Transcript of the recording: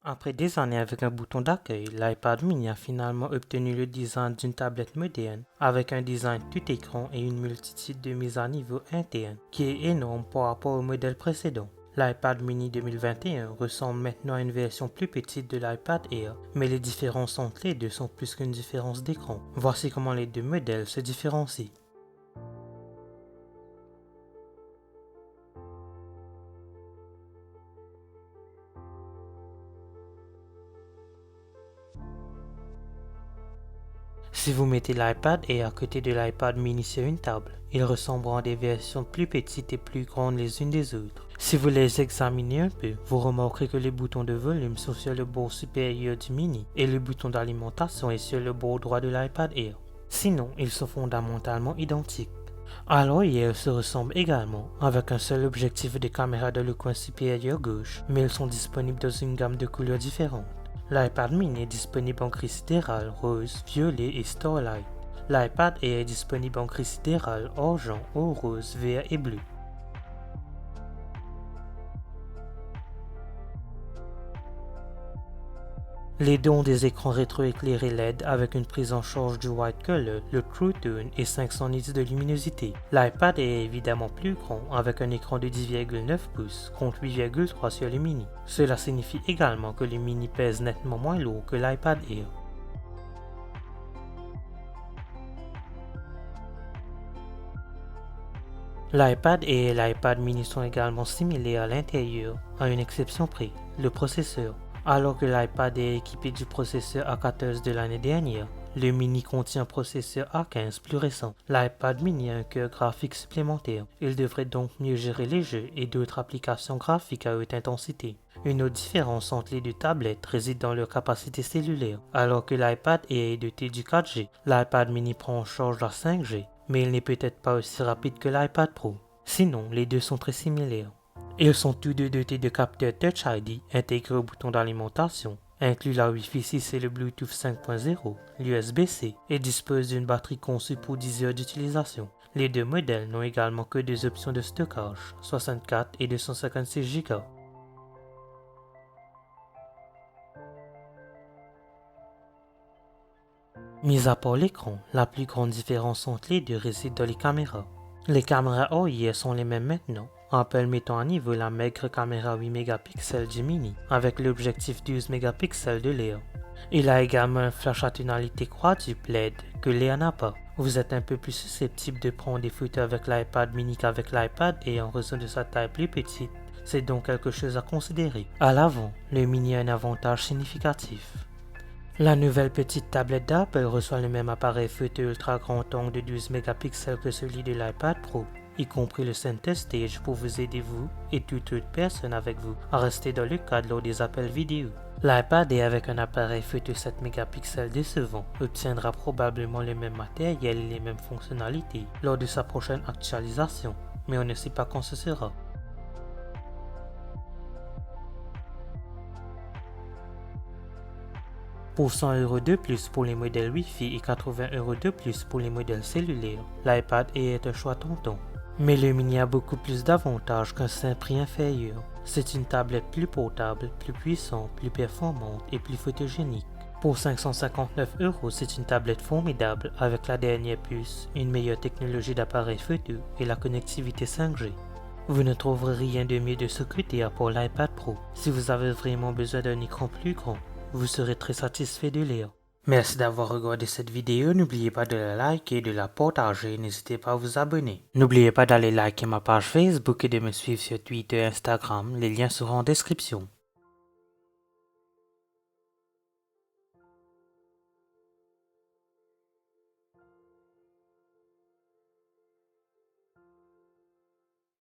Après des années avec un bouton d'accueil, l'iPad mini a finalement obtenu le design d'une tablette moderne, avec un design tout écran et une multitude de mises à niveau internes, qui est énorme par rapport au modèle précédent. L'iPad mini 2021 ressemble maintenant à une version plus petite de l'iPad Air, mais les différences entre les deux sont plus qu'une différence d'écran. Voici comment les deux modèles se différencient. Si vous mettez l'iPad Air à côté de l'iPad mini sur une table, ils ressembleront à des versions plus petites et plus grandes les unes des autres. Si vous les examinez un peu, vous remarquerez que les boutons de volume sont sur le bord supérieur du mini et le bouton d'alimentation est sur le bord droit de l'iPad Air. Sinon, ils sont fondamentalement identiques. À l'arrière, ils se ressemblent également, avec un seul objectif de caméra dans le coin supérieur gauche, mais ils sont disponibles dans une gamme de couleurs différentes. L'iPad mini est disponible en gris sidéral, rose, violet et starlight. L'iPad Air est disponible en gris sidéral, argent, or rose, vert et bleu. Les deux ont des écrans rétroéclairés LED avec une prise en charge du White Color, le True Tone et 500 nits de luminosité. L'iPad est évidemment plus grand avec un écran de 10,9 pouces contre 8,3 sur le mini. Cela signifie également que le mini pèse nettement moins lourd que l'iPad Air. L'iPad et l'iPad mini sont également similaires à l'intérieur, à une exception près, le processeur. Alors que l'iPad est équipé du processeur A14 de l'année dernière, le mini contient un processeur A15 plus récent. L'iPad mini a un cœur graphique supplémentaire. Il devrait donc mieux gérer les jeux et d'autres applications graphiques à haute intensité. Une autre différence entre les deux tablettes réside dans leur capacité cellulaire. Alors que l'iPad est doté du 4G, l'iPad mini prend en charge la 5G, mais il n'est peut-être pas aussi rapide que l'iPad Pro. Sinon, les deux sont très similaires. Ils sont tous deux dotés de capteurs Touch ID intégrés au bouton d'alimentation, inclut la Wi-Fi 6 et le Bluetooth 5.0, l'USB-C et disposent d'une batterie conçue pour 10 heures d'utilisation. Les deux modèles n'ont également que deux options de stockage, 64 et 256 Go. Mis à part l'écran, la plus grande différence entre les deux réside dans les caméras. Les caméras arrière sont les mêmes maintenant, Apple mettant à niveau la maigre caméra 8 mégapixels du mini avec l'objectif 12 mégapixels de l'Air. Il a également un flash à tonalité quadruple LED que l'Air n'a pas. Vous êtes un peu plus susceptible de prendre des photos avec l'iPad mini qu'avec l'iPad et en raison de sa taille plus petite. C'est donc quelque chose à considérer. À l'avant, le mini a un avantage significatif. La nouvelle petite tablette d'Apple reçoit le même appareil photo ultra grand angle de 12 mégapixels que celui de l'iPad Pro, y compris le Center Stage pour vous aider vous et toute autre personne avec vous à rester dans le cadre lors des appels vidéo. L'iPad Air avec un appareil photo 7 mégapixels décevant obtiendra probablement le même matériel et les mêmes fonctionnalités lors de sa prochaine actualisation, mais on ne sait pas quand ce sera. Pour 100 € de plus pour les modèles Wi-Fi et 80 € de plus pour les modèles cellulaires, l'iPad Air est un choix tentant. Mais le mini a beaucoup plus d'avantages qu'un simple prix inférieur. C'est une tablette plus portable, plus puissante, plus performante et plus photogénique. Pour 559 €, c'est une tablette formidable avec la dernière puce, une meilleure technologie d'appareil photo et la connectivité 5G. Vous ne trouverez rien de mieux de ce côté pour l'iPad Pro. Si vous avez vraiment besoin d'un écran plus grand, vous serez très satisfait de l'air. Merci d'avoir regardé cette vidéo, n'oubliez pas de la liker et de la partager, n'hésitez pas à vous abonner. N'oubliez pas d'aller liker ma page Facebook et de me suivre sur Twitter et Instagram, les liens seront en description.